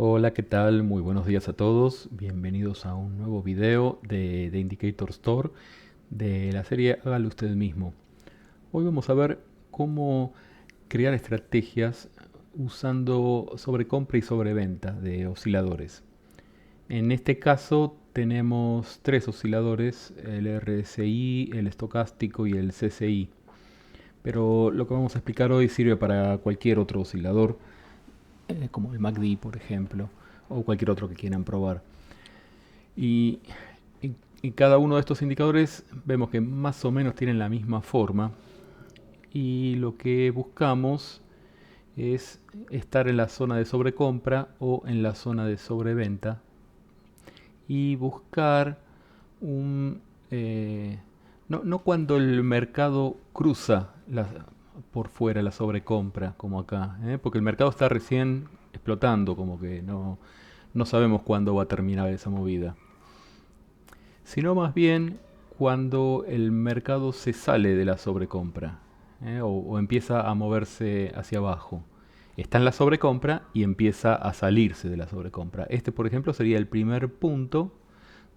Hola, ¿qué tal? Muy buenos días a todos. Bienvenidos a un nuevo video de Indicator Store de la serie Hágalo usted mismo. Hoy vamos a ver cómo crear estrategias usando sobrecompra y sobreventa de osciladores. En este caso tenemos tres osciladores, el RSI, el estocástico y el CCI. Pero lo que vamos a explicar hoy sirve para cualquier otro oscilador, como el MACD por ejemplo, o cualquier otro que quieran probar. Y, y cada uno de estos indicadores vemos que más o menos tienen la misma forma y lo que buscamos es estar en la zona de sobrecompra o en la zona de sobreventa y buscar un... no cuando el mercado cruza por fuera la sobrecompra, como acá, porque el mercado está recién explotando, como que no sabemos cuándo va a terminar esa movida, sino más bien cuando el mercado se sale de la sobrecompra, o empieza a moverse hacia abajo. Está en la sobrecompra y empieza a salirse de la sobrecompra. Este, por ejemplo, sería el primer punto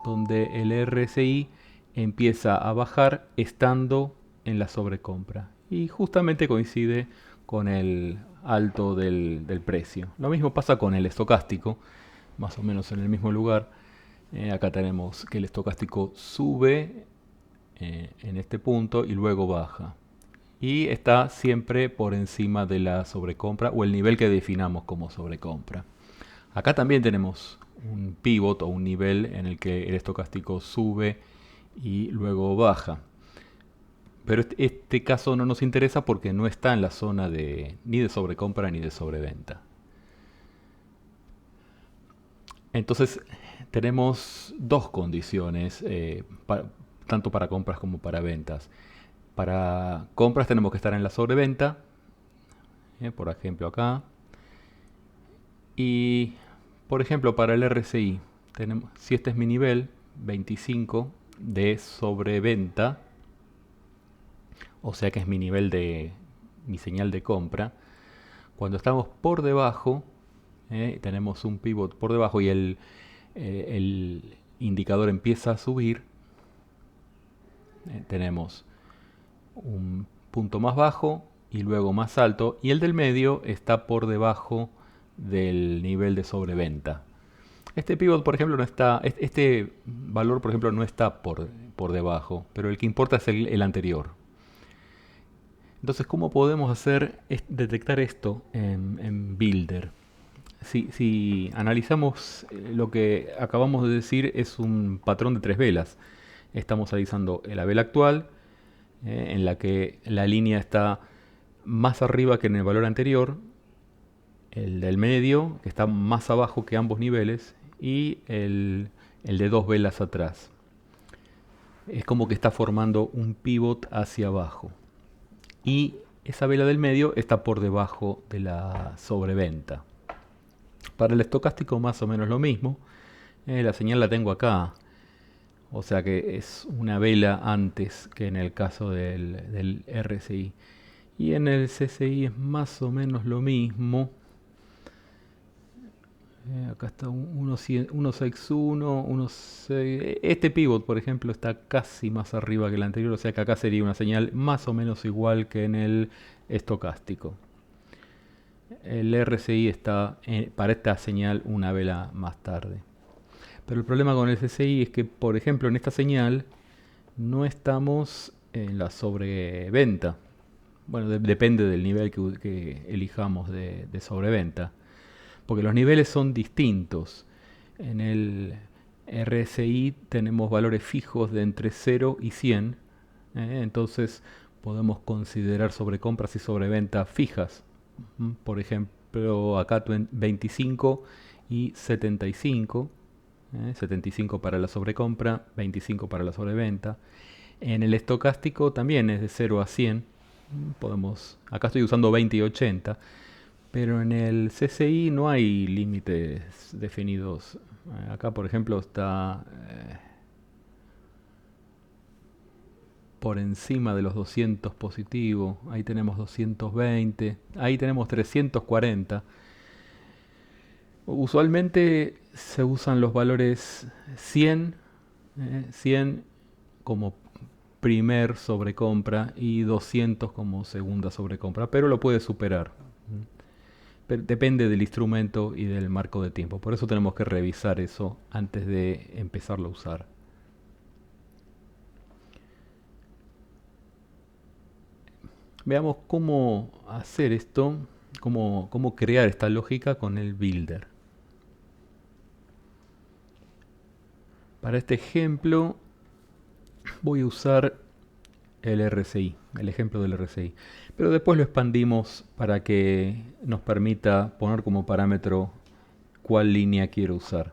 donde el RSI empieza a bajar estando en la sobrecompra. Y justamente coincide con el alto del precio. Lo mismo pasa con el estocástico, más o menos en el mismo lugar. Acá tenemos que el estocástico sube en este punto y luego baja. Y está siempre por encima de la sobrecompra o el nivel que definamos como sobrecompra. Acá también tenemos un pivot o un nivel en el que el estocástico sube y luego baja. Pero este caso no nos interesa porque no está en la zona ni de sobrecompra ni de sobreventa. Entonces tenemos dos condiciones, tanto para compras como para ventas. Para compras tenemos que estar en la sobreventa, por ejemplo acá. Y por ejemplo para el RSI, si este es mi nivel 25 de sobreventa, o sea que es mi nivel de mi señal de compra, cuando estamos por debajo, tenemos un pivot por debajo y el indicador empieza a subir, tenemos un punto más bajo y luego más alto, y el del medio está por debajo del nivel de sobreventa. Este pivot, por ejemplo, no está, este valor, por ejemplo, no está por debajo, pero el que importa es el anterior. Entonces, ¿cómo podemos detectar esto en Builder? Si analizamos lo que acabamos de decir, es un patrón de tres velas. Estamos analizando la vela actual, en la que la línea está más arriba que en el valor anterior, el del medio, que está más abajo que ambos niveles, y el de dos velas atrás. Es como que está formando un pivot hacia abajo. Y esa vela del medio está por debajo de la sobreventa. Para el estocástico más o menos lo mismo. La señal la tengo acá. O sea que es una vela antes que en el caso del RSI. Y en el CCI es más o menos lo mismo. Acá está 161, 16. Este pivot, por ejemplo, está casi más arriba que el anterior. O sea que acá sería una señal más o menos igual que en el estocástico. El RSI está para esta señal una vela más tarde. Pero el problema con el CCI es que, por ejemplo, en esta señal no estamos en la sobreventa. Bueno, depende del nivel que elijamos de sobreventa. Porque los niveles son distintos. En el RSI tenemos valores fijos de entre 0 y 100. Entonces podemos considerar sobrecompras y sobreventas fijas. Por ejemplo, acá 25 y 75. 75 para la sobrecompra, 25 para la sobreventa. En el estocástico también es de 0 a 100. Acá estoy usando 20 y 80. Pero en el CCI no hay límites definidos. Acá, por ejemplo, está por encima de los 200 positivos. Ahí tenemos 220. Ahí tenemos 340. Usualmente se usan los valores 100, 100 como primer sobrecompra y 200 como segunda sobrecompra, pero lo puede superar. Depende del instrumento y del marco de tiempo. Por eso tenemos que revisar eso antes de empezarlo a usar. Veamos cómo hacer esto, cómo crear esta lógica con el builder. Para este ejemplo voy a usar el RSI, el ejemplo del RSI. Pero después lo expandimos para que nos permita poner como parámetro cuál línea quiero usar.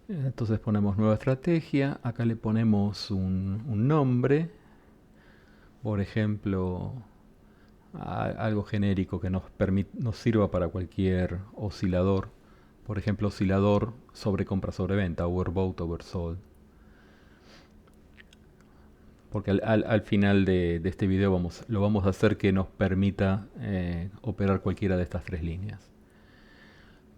Entonces ponemos nueva estrategia, acá le ponemos un nombre, por ejemplo, algo genérico que nos sirva para cualquier oscilador. Por ejemplo, oscilador sobre compra sobre venta, overbought, oversold. Porque al final de este video lo vamos a hacer que nos permita operar cualquiera de estas tres líneas.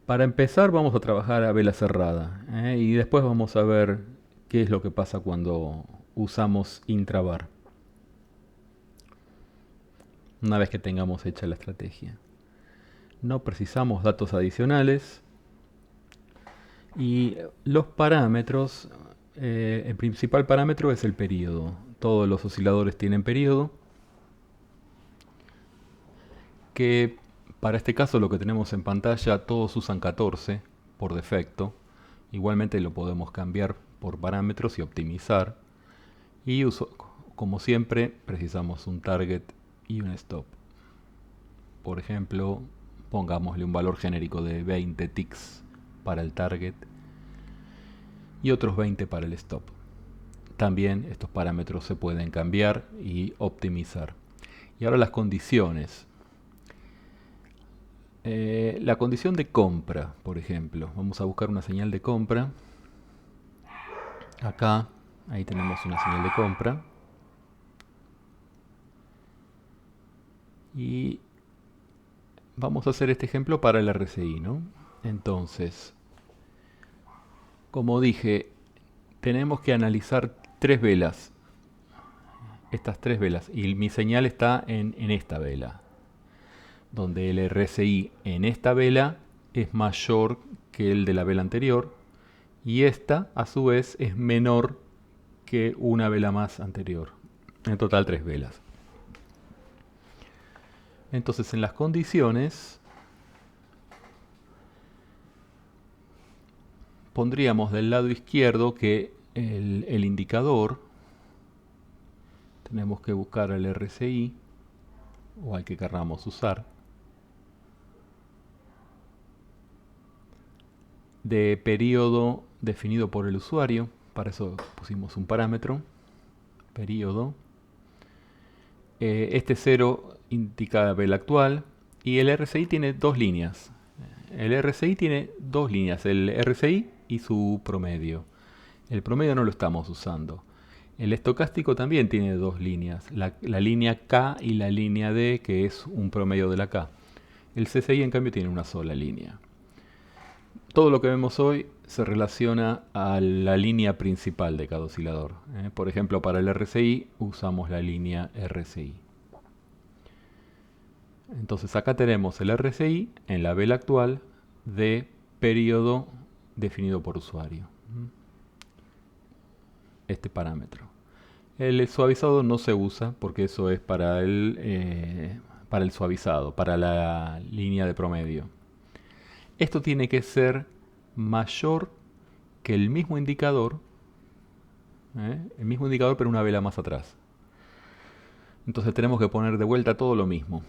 Para empezar vamos a trabajar a vela cerrada y después vamos a ver qué es lo que pasa cuando usamos intrabar. Una vez que tengamos hecha la estrategia. No precisamos datos adicionales. Y los parámetros, el principal parámetro es el periodo. Todos los osciladores tienen periodo. Que para este caso lo que tenemos en pantalla, todos usan 14 por defecto. Igualmente lo podemos cambiar por parámetros y optimizar. Y como siempre, precisamos un target y un stop. Por ejemplo, pongámosle un valor genérico de 20 ticks para el target y otros 20 para el stop. También estos parámetros se pueden cambiar y optimizar. Y ahora las condiciones. La condición de compra, por ejemplo. Vamos a buscar una señal de compra. Acá, ahí tenemos una señal de compra. Y vamos a hacer este ejemplo para el RSI, ¿no? Entonces, como dije, tenemos que analizar tres velas. Estas tres velas. Y mi señal está en esta vela. Donde el RSI en esta vela es mayor que el de la vela anterior. Y esta, a su vez, es menor que una vela más anterior. En total, tres velas. Entonces, en las condiciones, pondríamos del lado izquierdo que el indicador, tenemos que buscar el RSI, o al que querramos usar, de periodo definido por el usuario. Para eso pusimos un parámetro, periodo. Este 0 indica la vela actual y el RSI tiene dos líneas. El RSI tiene dos líneas, el RSI y su promedio. El promedio no lo estamos usando. El estocástico también tiene dos líneas, la línea K y la línea D, que es un promedio de la K. El CCI en cambio tiene una sola línea. Todo lo que vemos hoy se relaciona a la línea principal de cada oscilador. Por ejemplo, para el RSI usamos la línea RSI. Entonces acá tenemos el RSI en la vela actual de periodo definido por usuario. Este parámetro. El suavizado no se usa porque eso es para el suavizado, para la línea de promedio. Esto tiene que ser mayor que el mismo indicador pero una vela más atrás. Entonces tenemos que poner de vuelta todo lo mismo,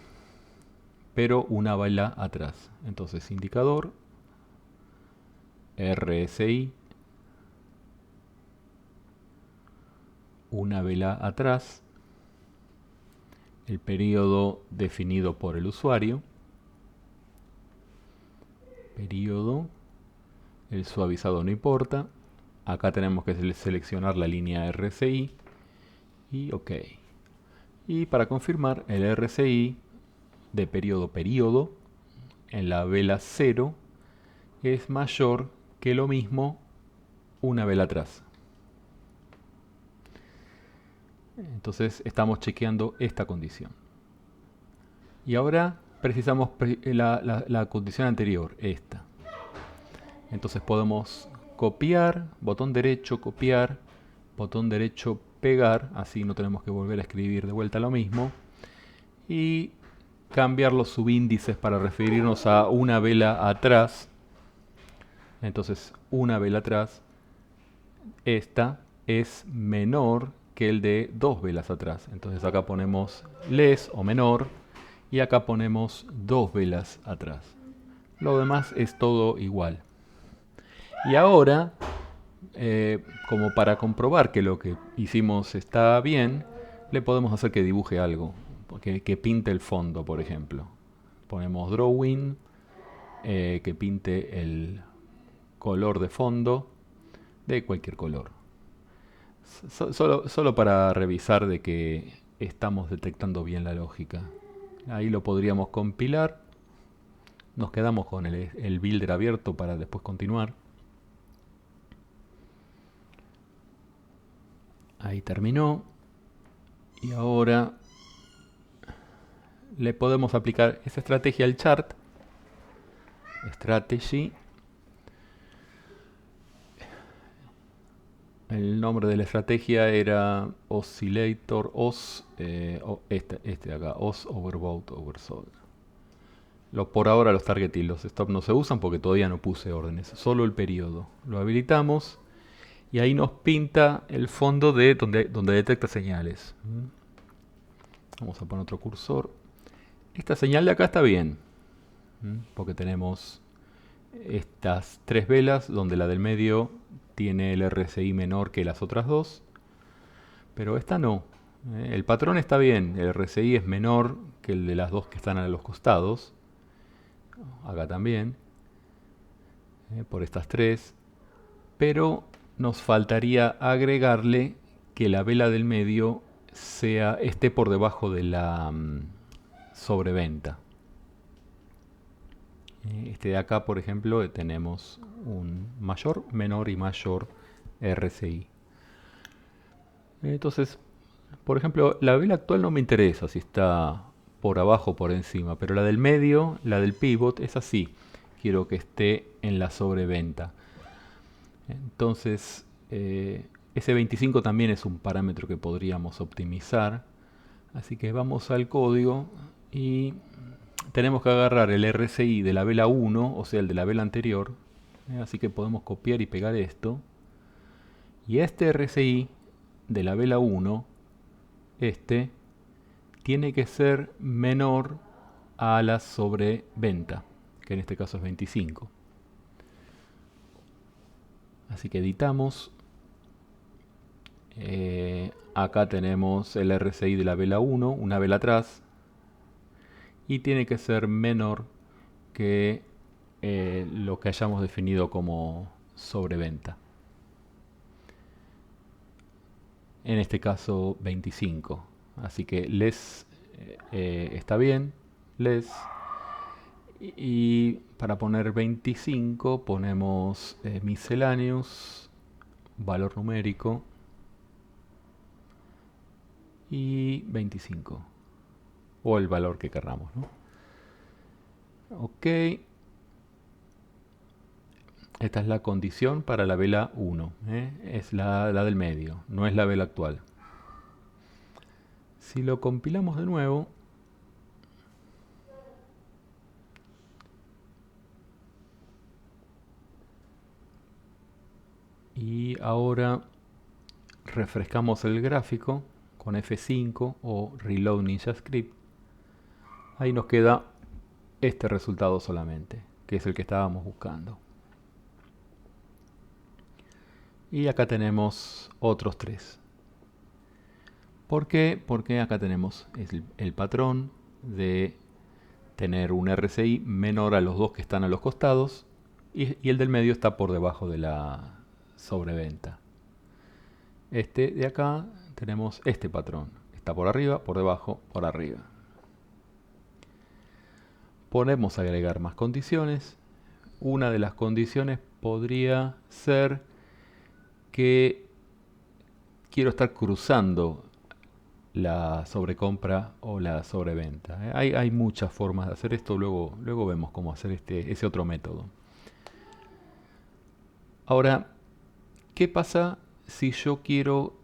pero una vela atrás. Entonces indicador, RSI, una vela atrás, el periodo definido por el usuario, periodo, el suavizado no importa, acá tenemos que seleccionar la línea RSI y OK. Y para confirmar el RSI de periodo en la vela 0 es mayor que lo mismo una vela atrás. Entonces estamos chequeando esta condición. Y ahora precisamos la condición anterior, esta. Entonces podemos copiar, botón derecho, copiar, botón derecho, pegar, así no tenemos que volver a escribir de vuelta lo mismo. Y cambiar los subíndices para referirnos a una vela atrás. Entonces, una vela atrás, esta es menor que el de dos velas atrás. Entonces acá ponemos less o menor y acá ponemos dos velas atrás. Lo demás es todo igual. Y ahora, como para comprobar que lo que hicimos está bien, le podemos hacer que dibuje algo, que pinte el fondo, por ejemplo. Ponemos drawing, que pinte el color de fondo de cualquier color. Solo para revisar de que estamos detectando bien la lógica. Ahí lo podríamos compilar. Nos quedamos con el builder abierto para después continuar. Ahí terminó. Y ahora le podemos aplicar esa estrategia al chart. Strategy. El nombre de la estrategia era Oscillator Os, este de acá, Os Overbought Oversold. Por ahora los target y los stop no se usan porque todavía no puse órdenes, solo el periodo. Lo habilitamos y ahí nos pinta el fondo de donde detecta señales. Vamos a poner otro cursor. Esta señal de acá está bien, porque tenemos estas tres velas donde la del medio tiene el RSI menor que las otras dos, pero esta no. El patrón está bien, el RSI es menor que el de las dos que están a los costados, acá también, por estas tres, pero nos faltaría agregarle que la vela del medio esté por debajo de la sobreventa. Este de acá, por ejemplo, tenemos un mayor, menor y mayor RSI. Entonces, por ejemplo, la vela actual no me interesa si está por abajo o por encima, pero la del medio, la del pivot, es así. Quiero que esté en la sobreventa. Entonces, ese 25 también es un parámetro que podríamos optimizar. Así que vamos al código y tenemos que agarrar el RSI de la vela 1, o sea, el de la vela anterior. Así que podemos copiar y pegar esto. Y este RSI de la vela 1, tiene que ser menor a la sobreventa, que en este caso es 25. Así que editamos. Acá tenemos el RSI de la vela 1, una vela atrás. Y tiene que ser menor que lo que hayamos definido como sobreventa. En este caso 25. Así que less está bien, less. Y para poner 25 ponemos miscellaneous, valor numérico y 25. O el valor que querramos, ¿no? Ok. Esta es la condición para la vela 1. Es la del medio, no es la vela actual. Si lo compilamos de nuevo, y ahora refrescamos el gráfico con F5 o Reload Ninja Script, ahí nos queda este resultado solamente, que es el que estábamos buscando. Y acá tenemos otros tres. ¿Por qué? Porque acá tenemos el patrón de tener un RSI menor a los dos que están a los costados y el del medio está por debajo de la sobreventa. Este de acá tenemos este patrón. Está por arriba, por debajo, por arriba. Podemos agregar más condiciones. Una de las condiciones podría ser que quiero estar cruzando la sobrecompra o la sobreventa. Hay muchas formas de hacer esto, luego vemos cómo hacer ese otro método. Ahora, ¿qué pasa si yo quiero,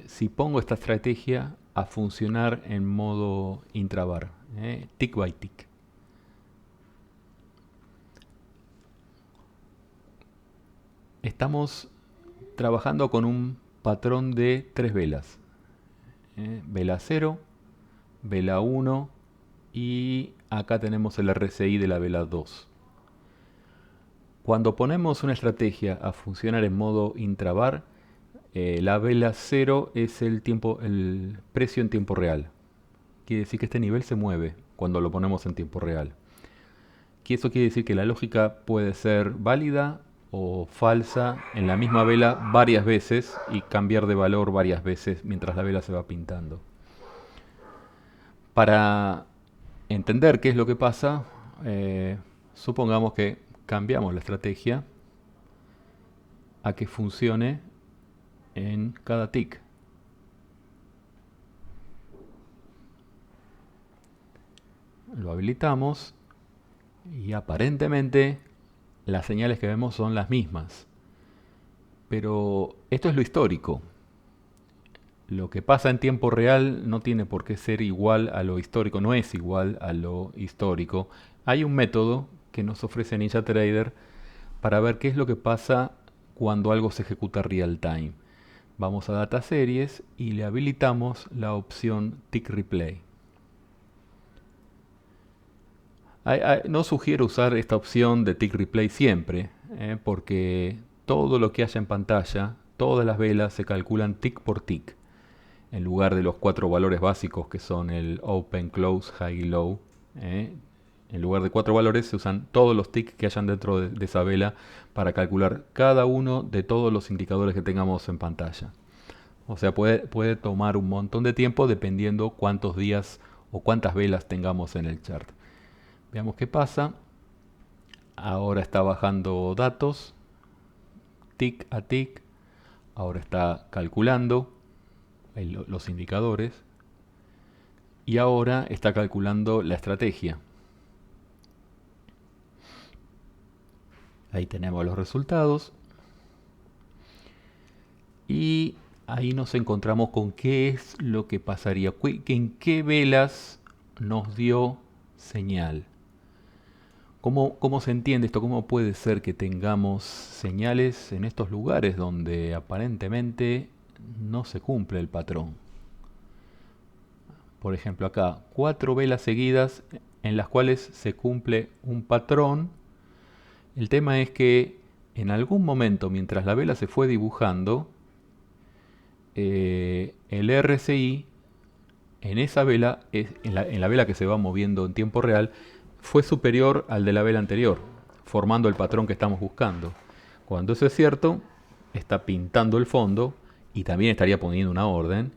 si pongo esta estrategia a funcionar en modo intrabar, tick by tick? Estamos trabajando con un patrón de tres velas. Vela 0, vela 1 y acá tenemos el RSI de la vela 2. Cuando ponemos una estrategia a funcionar en modo intrabar, la vela 0 es el precio en tiempo real. Quiere decir que este nivel se mueve cuando lo ponemos en tiempo real. Eso quiere decir que la lógica puede ser válida o falsa en la misma vela varias veces y cambiar de valor varias veces mientras la vela se va pintando. Para entender qué es lo que pasa, supongamos que cambiamos la estrategia a que funcione en cada tick. Lo habilitamos y aparentemente las señales que vemos son las mismas. Pero esto es lo histórico. Lo que pasa en tiempo real no tiene por qué ser igual a lo histórico, no es igual a lo histórico. Hay un método que nos ofrece NinjaTrader para ver qué es lo que pasa cuando algo se ejecuta real time. Vamos a Data Series y le habilitamos la opción Tick Replay. No sugiero usar esta opción de Tick Replay siempre, porque todo lo que haya en pantalla, todas las velas se calculan tick por tick, en lugar de los 4 valores básicos que son el Open, Close, High y Low. En lugar de 4 valores se usan todos los ticks que hayan dentro de esa vela para calcular cada uno de todos los indicadores que tengamos en pantalla. O sea, puede tomar un montón de tiempo dependiendo cuántos días o cuántas velas tengamos en el chart. Veamos qué pasa. Ahora está bajando datos, tick a tick. Ahora está calculando los indicadores. Y ahora está calculando la estrategia. Ahí tenemos los resultados. Y ahí nos encontramos con qué es lo que pasaría. En qué velas nos dio señal. ¿Cómo se entiende esto? ¿Cómo puede ser que tengamos señales en estos lugares donde aparentemente no se cumple el patrón? Por ejemplo, acá, 4 velas seguidas en las cuales se cumple un patrón. El tema es que en algún momento, mientras la vela se fue dibujando, el RSI en esa vela, en la vela que se va moviendo en tiempo real, fue superior al de la vela anterior, formando el patrón que estamos buscando. Cuando eso es cierto, está pintando el fondo y también estaría poniendo una orden.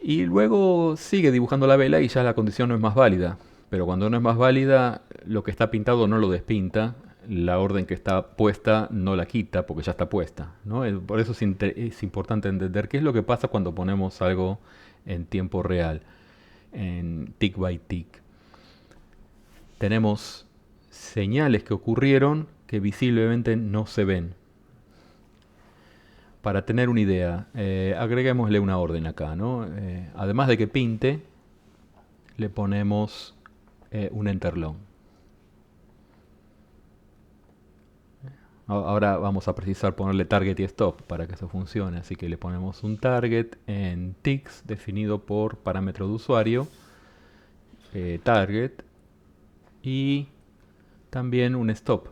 Y luego sigue dibujando la vela y ya la condición no es más válida. Pero cuando no es más válida, lo que está pintado no lo despinta, la orden que está puesta no la quita porque ya está puesta, ¿no? Por eso es importante entender qué es lo que pasa cuando ponemos algo en tiempo real, en tick by tick. Tenemos señales que ocurrieron que visiblemente no se ven. Para tener una idea, agreguémosle una orden acá, ¿no? Además de que pinte, le ponemos un enter long. Ahora vamos a precisar ponerle target y stop para que eso funcione, así que le ponemos un target en ticks definido por parámetro de usuario, target, y también un stop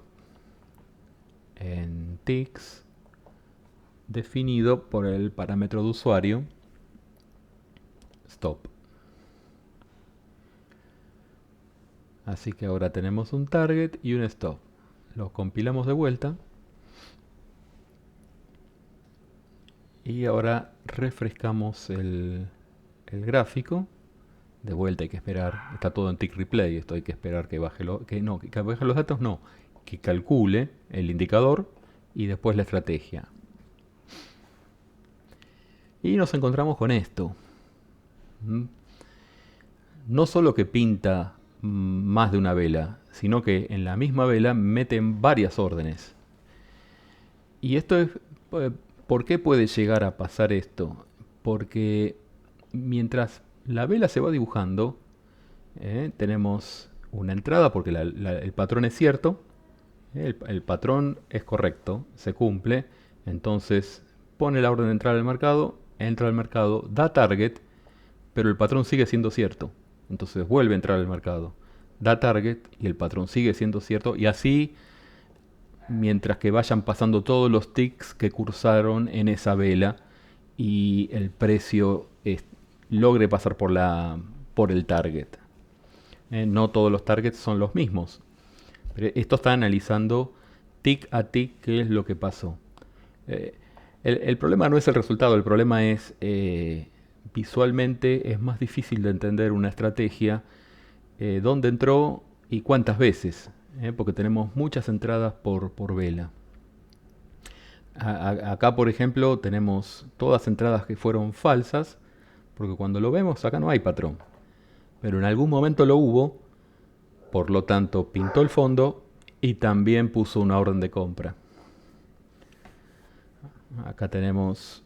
en ticks definido por el parámetro de usuario, stop. Así que ahora tenemos un target y un stop. Lo compilamos de vuelta. Y ahora refrescamos el gráfico De vuelta hay que esperar, está todo en tick replay, esto hay que esperar que baje que baje los datos, no, que calcule el indicador y después la estrategia. Y nos encontramos con esto. ¿Mm? No solo que pinta más de una vela, sino que en la misma vela meten varias órdenes. Y esto es, ¿por qué puede llegar a pasar esto? Porque mientras la vela se va dibujando, tenemos una entrada porque el patrón es cierto, el patrón es correcto, se cumple, entonces pone la orden de entrar al mercado, entra al mercado, da target, pero el patrón sigue siendo cierto, entonces vuelve a entrar al mercado, da target y el patrón sigue siendo cierto, y así mientras que vayan pasando todos los ticks que cursaron en esa vela y el precio logre pasar por el target. No todos los targets son los mismos. Pero esto está analizando tick a tick qué es lo que pasó. El problema no es el resultado, el problema es visualmente es más difícil de entender una estrategia, dónde entró y cuántas veces, porque tenemos muchas entradas por vela. Acá, por ejemplo, tenemos todas entradas que fueron falsas, porque cuando lo vemos acá no hay patrón. Pero en algún momento lo hubo, por lo tanto pintó el fondo y también puso una orden de compra. Acá tenemos,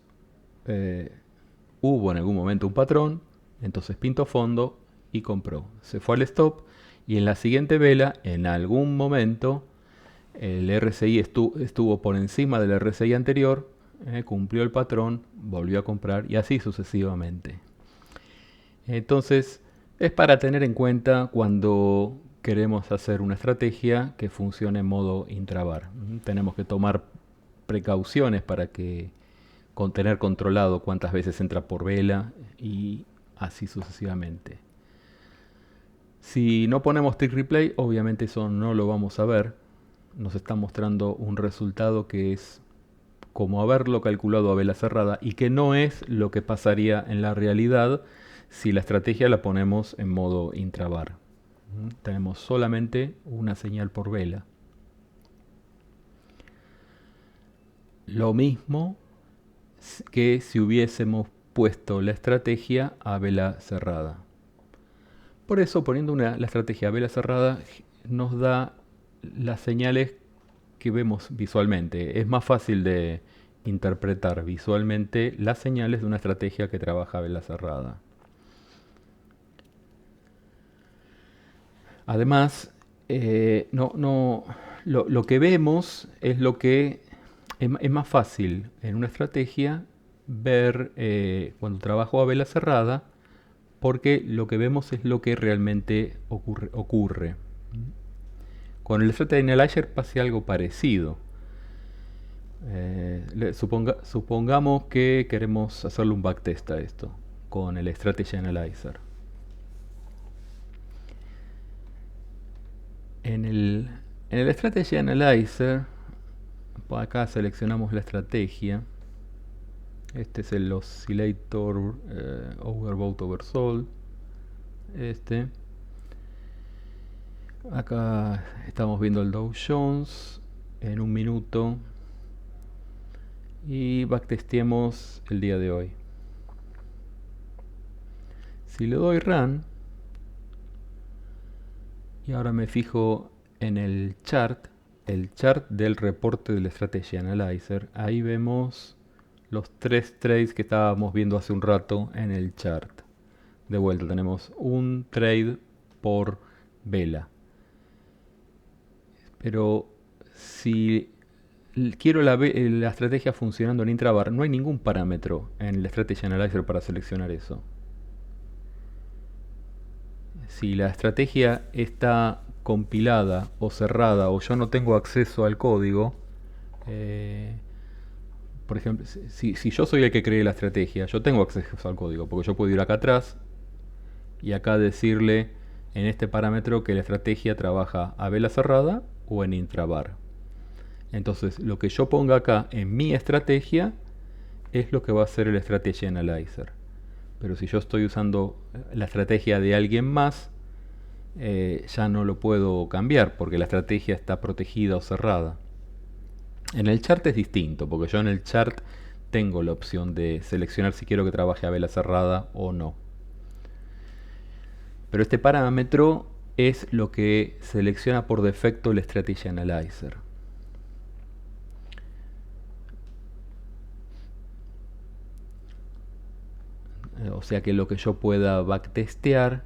hubo en algún momento un patrón, entonces pintó fondo y compró. Se fue al stop y en la siguiente vela, en algún momento, el RSI estuvo por encima del RSI anterior, cumplió el patrón, volvió a comprar y así sucesivamente. Entonces, es para tener en cuenta cuando queremos hacer una estrategia que funcione en modo intrabar. Tenemos que tomar precauciones para tener controlado cuántas veces entra por vela y así sucesivamente. Si no ponemos tick replay, obviamente eso no lo vamos a ver. Nos está mostrando un resultado que es como haberlo calculado a vela cerrada y que no es lo que pasaría en la realidad si la estrategia la ponemos en modo intrabar. Tenemos solamente una señal por vela. Lo mismo que si hubiésemos puesto la estrategia a vela cerrada. Por eso, poniendo la estrategia a vela cerrada nos da las señales que vemos visualmente. Es más fácil de interpretar visualmente las señales de una estrategia que trabaja a vela cerrada. Además, lo que vemos es lo que es más fácil en una estrategia ver cuando trabajo a vela cerrada, porque lo que vemos es lo que realmente ocurre. Con el Strategy Analyzer pasa algo parecido. Supongamos que queremos hacerle un backtest a esto con el Strategy Analyzer. En el Strategy Analyzer, acá seleccionamos la estrategia. Este es el Oscillator Overbought Oversold. Acá estamos viendo el Dow Jones en un minuto y backtesteemos el día de hoy. Si le doy Run y ahora me fijo en el chart del reporte del Strategy Analyzer, ahí vemos los 3 trades que estábamos viendo hace un rato en el chart. De vuelta tenemos un trade por vela. Pero si quiero la estrategia funcionando en intrabar, no hay ningún parámetro en el Strategy Analyzer para seleccionar eso. Si la estrategia está compilada o cerrada o yo no tengo acceso al código, por ejemplo, si yo soy el que cree la estrategia, yo tengo acceso al código, porque yo puedo ir acá atrás y acá decirle en este parámetro que la estrategia trabaja a vela cerrada o en intrabar. Entonces lo que yo ponga acá en mi estrategia es lo que va a hacer el Strategy Analyzer. pero si yo estoy usando la estrategia de alguien más, ya no lo puedo cambiar porque la estrategia está protegida o cerrada. En el chart es distinto, porque yo en el chart tengo la opción de seleccionar si quiero que trabaje a vela cerrada o no. Pero este parámetro es lo que selecciona por defecto el Strategy Analyzer. O sea que lo que yo pueda backtestear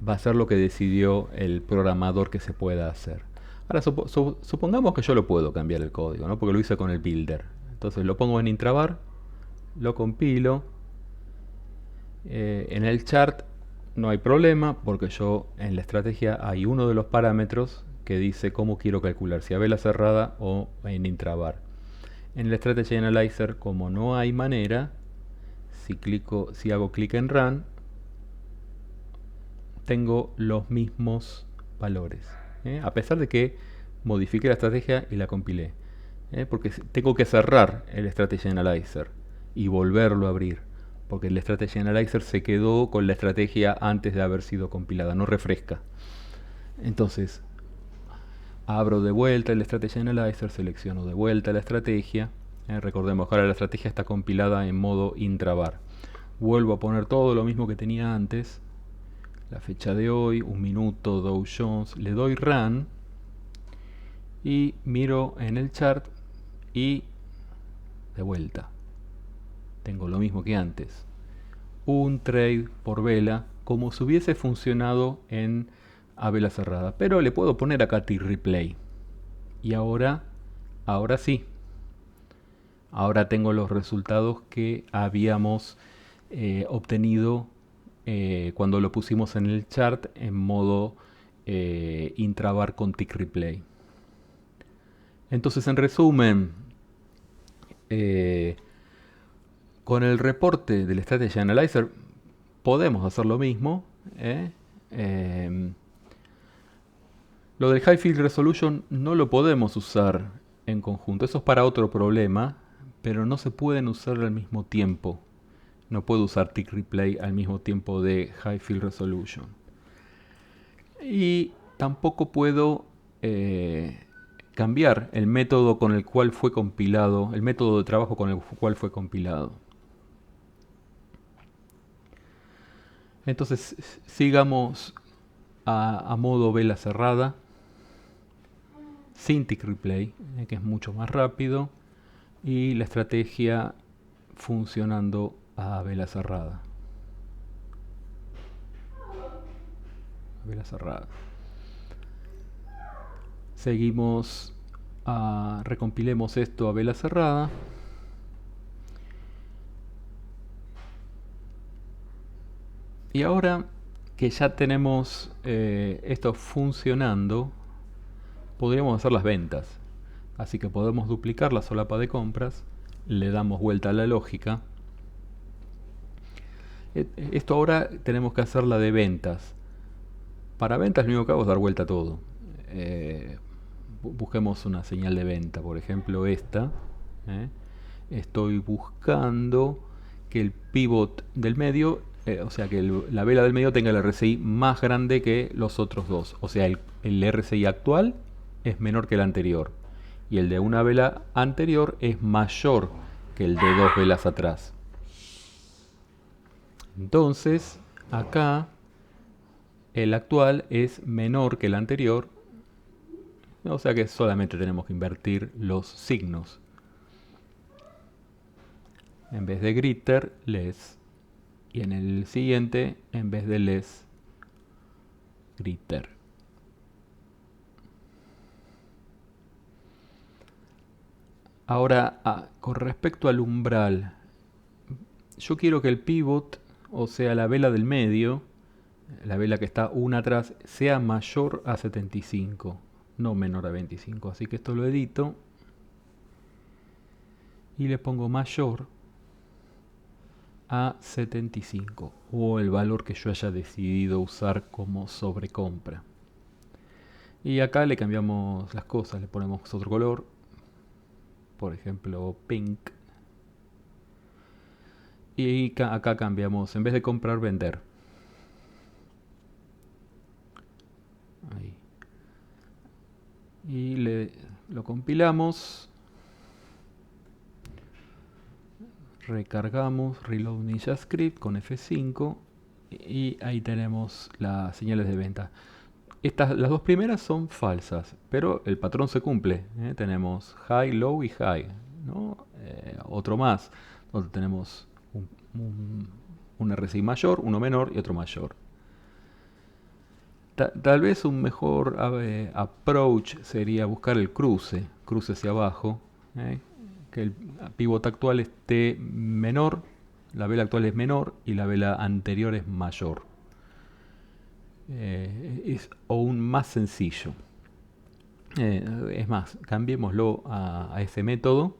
va a ser lo que decidió el programador que se pueda hacer. Ahora supongamos que yo lo puedo cambiar el código, ¿no? Porque lo hice con el builder. Entonces lo pongo en intravar, lo compilo. En el chart no hay problema porque yo en la estrategia hay uno de los parámetros que dice cómo quiero calcular, si a vela cerrada o en intravar. En el Strategy Analyzer, como no hay manera, si hago clic en Run, tengo los mismos valores, a pesar de que modifique la estrategia y la compilé, porque tengo que cerrar el Strategy Analyzer y volverlo a abrir, porque el Strategy Analyzer se quedó con la estrategia antes de haber sido compilada, no refresca. Entonces abro de vuelta el Strategy Analyzer, selecciono de vuelta la estrategia. Recordemos que ahora la estrategia está compilada en modo intravar. Vuelvo a poner todo lo mismo que tenía antes. La fecha de hoy, un minuto, Dow Jones. Le doy Run. Y miro en el chart y de vuelta. Tengo lo mismo que antes. Un trade por vela, como si hubiese funcionado a vela cerrada. Pero le puedo poner acá T-Replay. Y ahora sí. Ahora tengo los resultados que habíamos obtenido cuando lo pusimos en el chart en modo intrabar con tick replay. Entonces, en resumen, eh, con el reporte del Strategy Analyzer podemos hacer lo mismo. Lo del High Field Resolution no lo podemos usar en conjunto. Eso es para otro problema, pero no se pueden usar al mismo tiempo. No puedo usar Tick Replay al mismo tiempo de High Field Resolution. Y tampoco puedo cambiar el método con el cual fue compilado, el método de trabajo con el cual fue compilado. Entonces sigamos a modo vela cerrada, sin Tick Replay, que es mucho más rápido, y la estrategia funcionando a vela cerrada. Vela cerrada. Seguimos, recompilemos esto a vela cerrada. Y ahora que ya tenemos esto funcionando, podríamos hacer las ventas. Así que podemos duplicar la solapa de compras, le damos vuelta a la lógica. Esto ahora tenemos que hacer la de ventas. Para ventas lo único que hago es dar vuelta a todo. Busquemos una señal de venta, por ejemplo esta. Estoy buscando que el pivot del medio, o sea que la vela del medio tenga el RSI más grande que los otros dos. O sea, el RSI actual es menor que el anterior. Y el de una vela anterior es mayor que el de dos velas atrás. Entonces, acá el actual es menor que el anterior. O sea que solamente tenemos que invertir los signos. En vez de greater, less. Y en el siguiente, en vez de less, greater. Ahora, con respecto al umbral, yo quiero que el pivot, o sea la vela del medio, la vela que está una atrás, sea mayor a 75, no menor a 25. Así que esto lo edito y le pongo mayor a 75, o el valor que yo haya decidido usar como sobrecompra. Y acá le cambiamos las cosas, le ponemos otro color, por ejemplo pink. Y acá cambiamos, en vez de comprar, vender. Ahí. Y lo compilamos, recargamos Reload Ninja Script con F5 y ahí tenemos las señales de venta. Las dos primeras son falsas, pero el patrón se cumple. Tenemos high, low y high, ¿no? Otro más, donde tenemos un RSI mayor, uno menor y otro mayor. Tal vez un mejor approach sería buscar el cruce hacia abajo, que el pivote actual esté menor, la vela actual es menor y la vela anterior es mayor. Es aún más sencillo. Es más, cambiémoslo a ese método.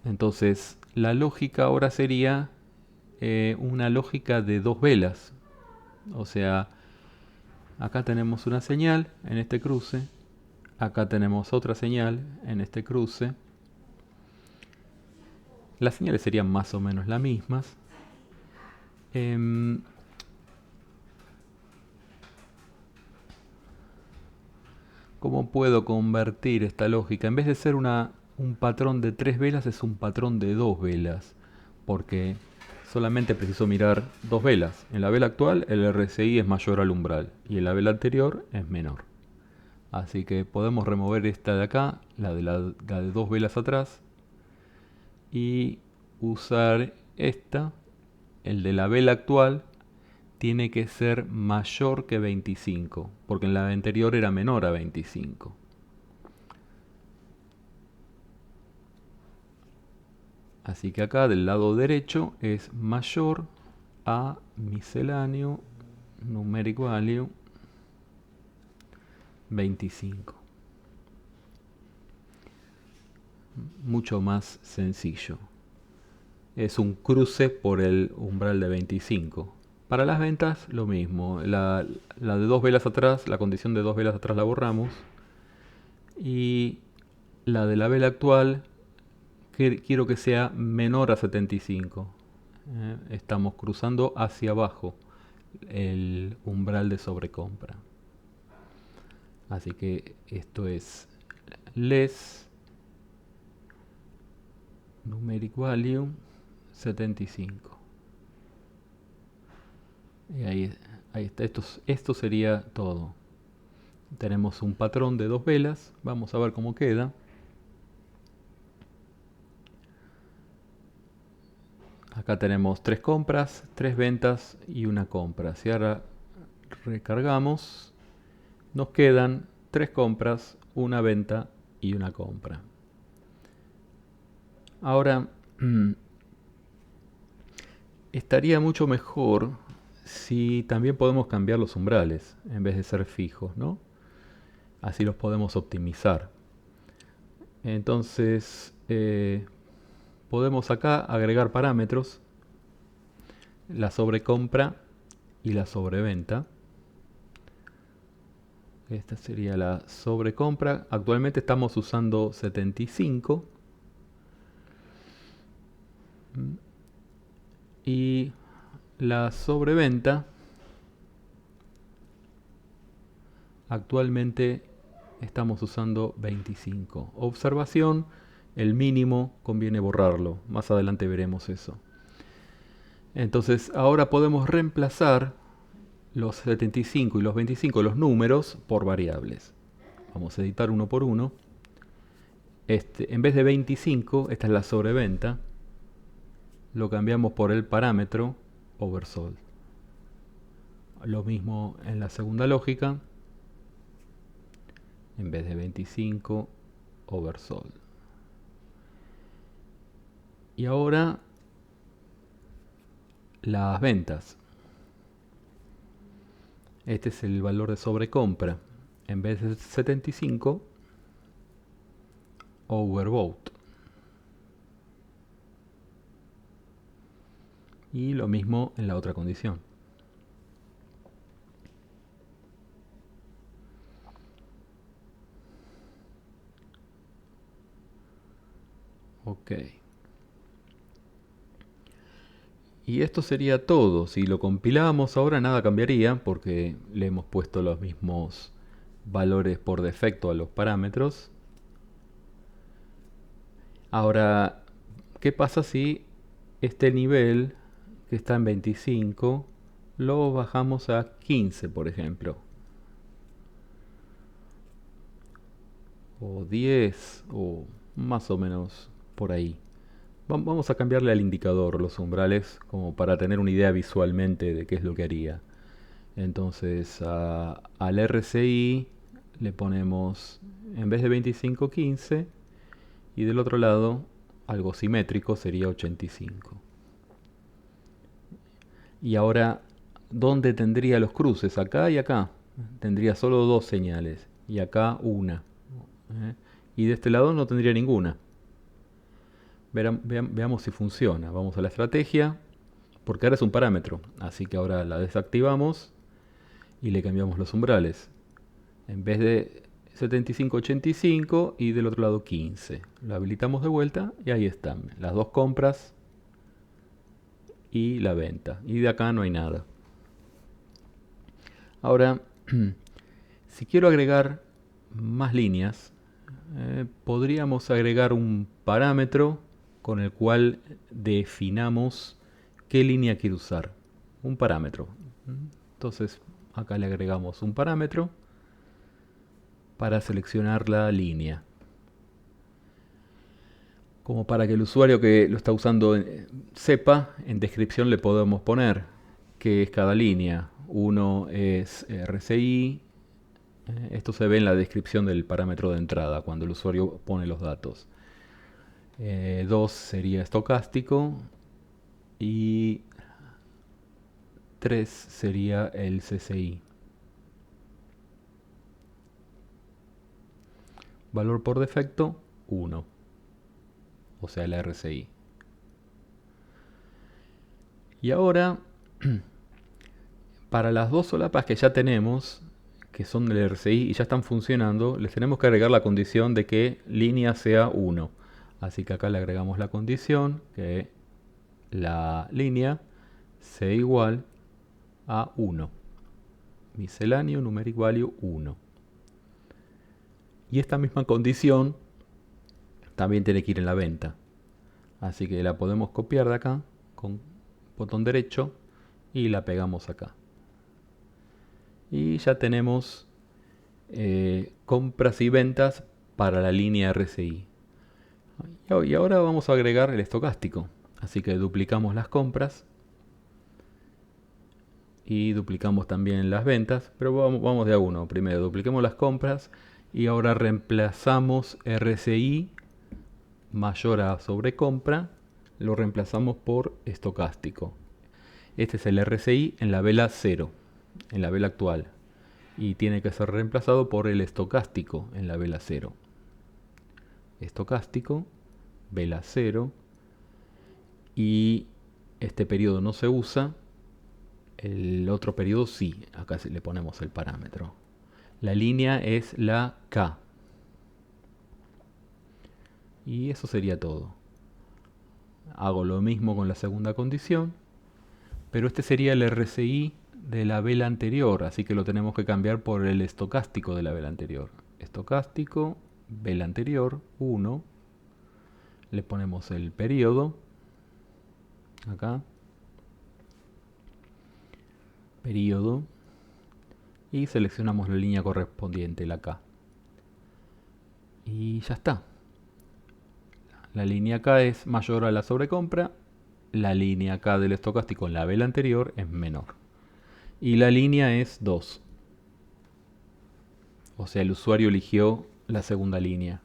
Entonces, la lógica ahora sería una lógica de dos velas. O sea, acá tenemos una señal en este cruce, acá tenemos otra señal en este cruce. Las señales serían más o menos las mismas. ¿Cómo puedo convertir esta lógica? En vez de ser un patrón de tres velas, es un patrón de dos velas. Porque solamente preciso mirar dos velas. En la vela actual el RSI es mayor al umbral y en la vela anterior es menor. Así que podemos remover esta de acá, la de dos velas atrás, y usar esta. El de la vela actual tiene que ser mayor que 25, porque en la anterior era menor a 25. Así que acá del lado derecho es mayor a misceláneo numeric value 25. Mucho más sencillo. Es un cruce por el umbral de 25. Para las ventas lo mismo. La de dos velas atrás, la condición de dos velas atrás la borramos. Y la de la vela actual quiero que sea menor a 75. Estamos cruzando hacia abajo el umbral de sobrecompra. Así que esto es less numeric value 75. Y ahí está. Esto sería todo. Tenemos un patrón de dos velas. Vamos a ver cómo queda. Acá tenemos tres compras, tres ventas y una compra. Si ahora recargamos, nos quedan tres compras, una venta y una compra. Ahora, estaría mucho mejor si también podemos cambiar los umbrales en vez de ser fijos, ¿no? Así los podemos optimizar. Entonces, podemos acá agregar parámetros, la sobrecompra y la sobreventa. Esta sería la sobrecompra. Actualmente estamos usando 75. Y la sobreventa actualmente estamos usando 25. Observación, el mínimo conviene borrarlo. Más adelante veremos eso. Entonces ahora podemos reemplazar los 75 y los 25, los números, por variables. Vamos a editar uno por uno. En vez de 25, esta es la sobreventa. Lo cambiamos por el parámetro oversold. Lo mismo en la segunda lógica. En vez de 25, oversold. Y ahora las ventas. Este es el valor de sobrecompra. En vez de 75, overbought. Y lo mismo en la otra condición. Ok. Y esto sería todo. Si lo compilamos ahora nada cambiaría porque le hemos puesto los mismos valores por defecto a los parámetros. Ahora, ¿qué pasa si este nivel que está en 25 lo bajamos a 15, por ejemplo? O 10, o más o menos por ahí. Vamos a cambiarle al indicador los umbrales como para tener una idea visualmente de qué es lo que haría. Entonces al RCI le ponemos en vez de 25, 15 y del otro lado algo simétrico sería 85. Y ahora, ¿dónde tendría los cruces? Acá y acá. Tendría solo dos señales y acá una. ¿Eh? Y de este lado no tendría ninguna. Veamos si funciona. Vamos a la estrategia, porque ahora es un parámetro. Así que ahora la desactivamos y le cambiamos los umbrales. En vez de 75, 85 y del otro lado 15. Lo habilitamos de vuelta y ahí están. Las dos compras y la venta. Y de acá no hay nada. Ahora, si quiero agregar más líneas, podríamos agregar un parámetro con el cual definamos qué línea quiero usar. Un parámetro. Entonces, acá le agregamos un parámetro para seleccionar la línea. Como para que el usuario que lo está usando sepa, en descripción le podemos poner qué es cada línea. Uno es RCI. Esto se ve en la descripción del parámetro de entrada, cuando el usuario pone los datos. 2 sería estocástico y 3 sería el CCI. Valor por defecto, 1. O sea, el RCI. Y ahora, para las dos solapas que ya tenemos, que son del RCI y ya están funcionando, les tenemos que agregar la condición de que línea sea 1. Así que acá le agregamos la condición que la línea sea igual a 1. Misceláneo numeric value 1. Y esta misma condición también tiene que ir en la venta. Así que la podemos copiar de acá con botón derecho y la pegamos acá. Y ya tenemos compras y ventas para la línea RCI. Y ahora vamos a agregar el estocástico. Así que duplicamos las compras y duplicamos también las ventas, pero vamos de a uno. Primero dupliquemos las compras y ahora reemplazamos RCI mayor a sobrecompra, lo reemplazamos por estocástico. Este es el RCI en la vela 0, en la vela actual, y tiene que ser reemplazado por el estocástico en la vela 0. Estocástico, vela 0, y este periodo no se usa, el otro periodo sí, acá le ponemos el parámetro. La línea es la K. Y eso sería todo. Hago lo mismo con la segunda condición, pero este sería el RCI de la vela anterior, así que lo tenemos que cambiar por el estocástico de la vela anterior. Estocástico, vela anterior, 1. Le ponemos el periodo, acá, periodo, y seleccionamos la línea correspondiente, la K. Y ya está. La línea K es mayor a la sobrecompra, la línea K del estocástico en la vela anterior es menor. Y la línea es 2. O sea, el usuario eligió la segunda línea.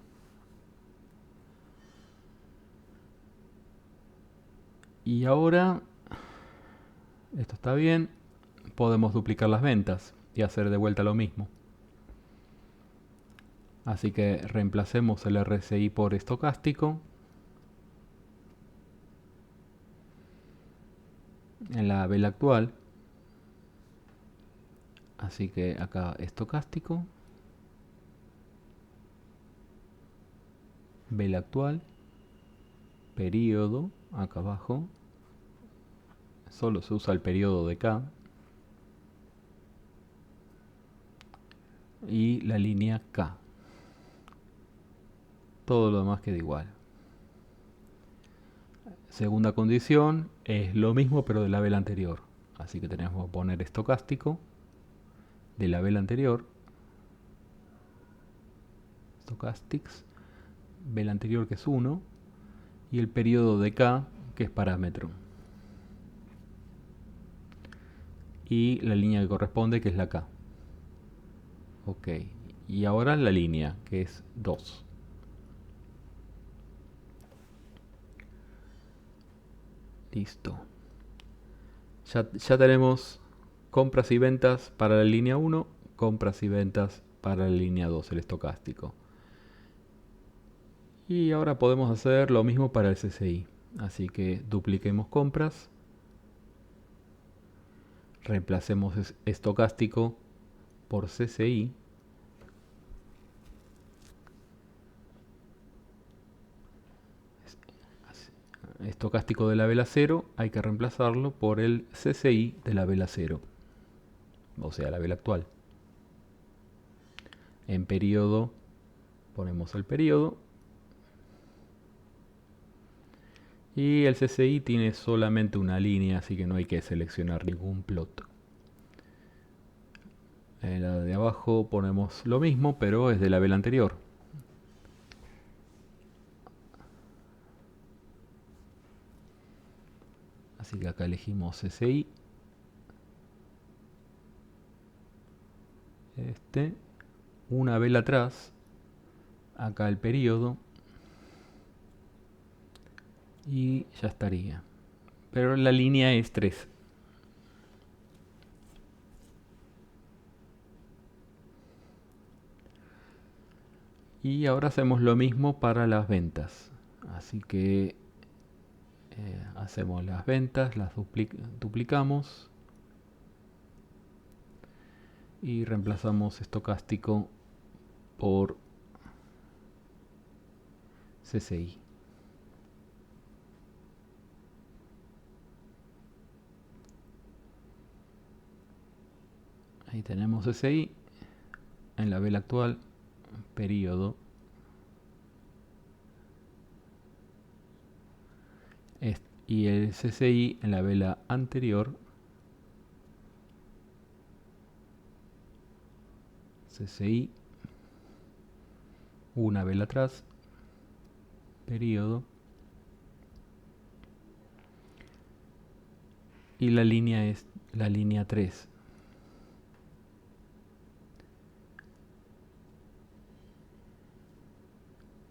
Y ahora, esto está bien, podemos duplicar las ventas y hacer de vuelta lo mismo. Así que reemplacemos el RCI por estocástico en la vela actual. Así que acá estocástico, vela actual, periodo, acá abajo, solo se usa el periodo de K y la línea K. Todo lo demás queda igual. Segunda condición es lo mismo pero de la vela anterior. Así que tenemos que poner estocástico de la vela anterior. Stochastics. Vela anterior que es 1. Y el periodo de K que es parámetro. Y la línea que corresponde que es la K. Ok. Y ahora la línea que es 2. Listo. Ya tenemos compras y ventas para la línea 1, compras y ventas para la línea 2, el estocástico. Y ahora podemos hacer lo mismo para el CCI. Así que dupliquemos compras, reemplacemos estocástico por CCI. Estocástico de la vela 0 hay que reemplazarlo por el CCI de la vela 0, o sea, la vela actual. En periodo ponemos el periodo y el CCI tiene solamente una línea, así que no hay que seleccionar ningún plot. En la de abajo ponemos lo mismo, pero es de la vela anterior. Así que acá elegimos CCI. Una vela atrás. Acá el periodo. Y ya estaría. Pero la línea es 3. Y ahora hacemos lo mismo para las ventas. Así que hacemos las ventas, las duplicamos. Y reemplazamos estocástico por CCI. Ahí tenemos CCI en la vela actual, periodo. Y el CCI en la vela anterior. CCI. Una vela atrás. Periodo. Y la línea es la línea 3.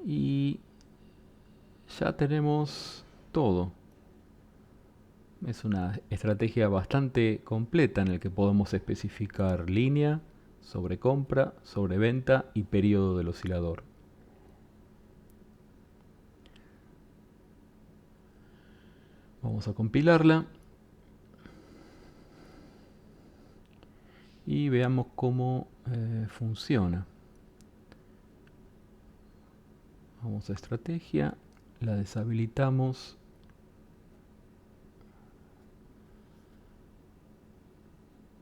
Y ya tenemos todo. Es una estrategia bastante completa en la que podemos especificar línea, sobrecompra, sobreventa y periodo del oscilador. Vamos a compilarla y veamos cómo funciona. Vamos a estrategia, la deshabilitamos.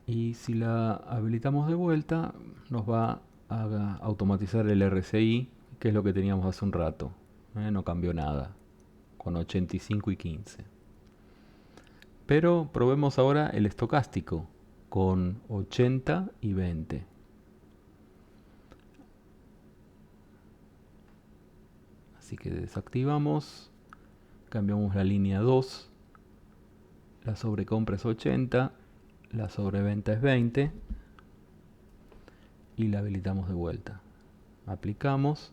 Y si la habilitamos de vuelta, nos va a automatizar el RSI, que es lo que teníamos hace un rato. No cambió nada, con 85 y 15. Pero probemos ahora el estocástico, con 80 y 20. Así que desactivamos, cambiamos la línea 2, la sobrecompra es 80, la sobreventa es 20 y la habilitamos de vuelta. Aplicamos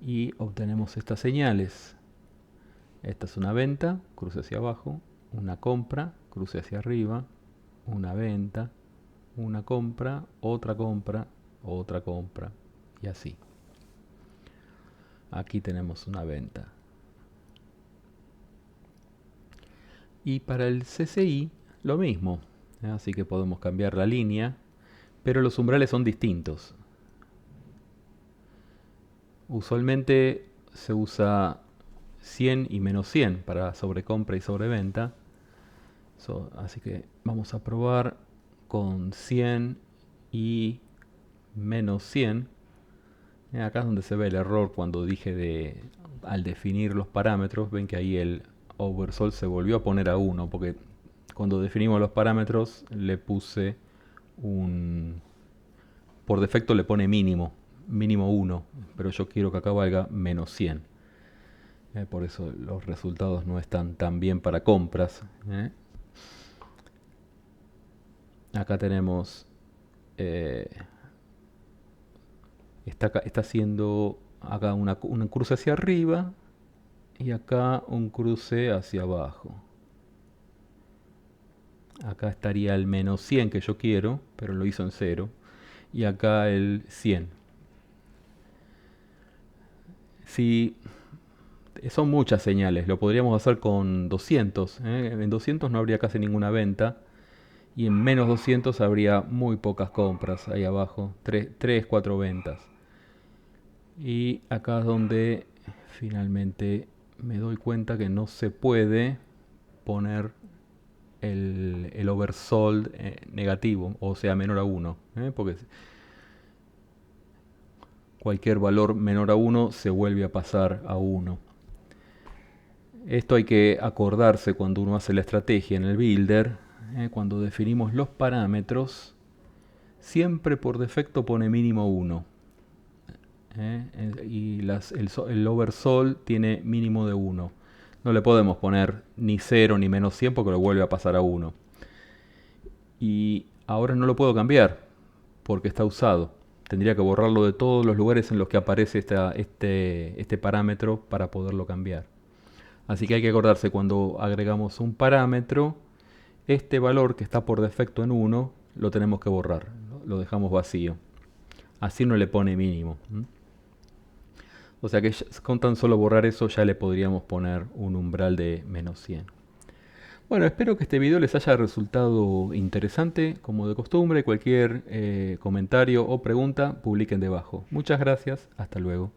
y obtenemos estas señales. Esta es una venta, cruce hacia abajo, una compra, cruce hacia arriba, una venta, una compra, otra y así. Aquí tenemos una venta. Y para el CCI lo mismo, así que podemos cambiar la línea, pero los umbrales son distintos. Usualmente se usa 100 y menos 100 para sobrecompra y sobreventa, Así que vamos a probar con 100 y menos 100. Acá es donde se ve el error cuando dije al definir los parámetros. Ven que ahí el oversolve se volvió a poner a 1, porque cuando definimos los parámetros le puse por defecto le pone mínimo 1, pero yo quiero que acá valga menos 100. Por eso los resultados no están tan bien para compras. Acá tenemos, está haciendo acá un cruce hacia arriba y acá un cruce hacia abajo. Acá estaría el menos 100 que yo quiero, pero lo hizo en 0. Y acá el 100. Si son muchas señales, lo podríamos hacer con 200. En 200 no habría casi ninguna venta. Y en menos 200 habría muy pocas compras ahí abajo. 3, 4 ventas. Y acá es donde finalmente me doy cuenta que no se puede poner el oversold negativo, o sea, menor a 1. Porque cualquier valor menor a 1 se vuelve a pasar a 1. Esto hay que acordarse cuando uno hace la estrategia en el builder. Cuando definimos los parámetros, siempre por defecto pone mínimo 1. Y el oversold tiene mínimo de 1. No le podemos poner ni 0 ni menos 100 porque lo vuelve a pasar a 1. Y ahora no lo puedo cambiar porque está usado. Tendría que borrarlo de todos los lugares en los que aparece este parámetro para poderlo cambiar. Así que hay que acordarse cuando agregamos un parámetro, este valor que está por defecto en 1 lo tenemos que borrar. Lo dejamos vacío. Así no le pone mínimo. O sea que con tan solo borrar eso ya le podríamos poner un umbral de menos 100. Bueno, espero que este video les haya resultado interesante. Como de costumbre, cualquier comentario o pregunta, publiquen debajo. Muchas gracias, hasta luego.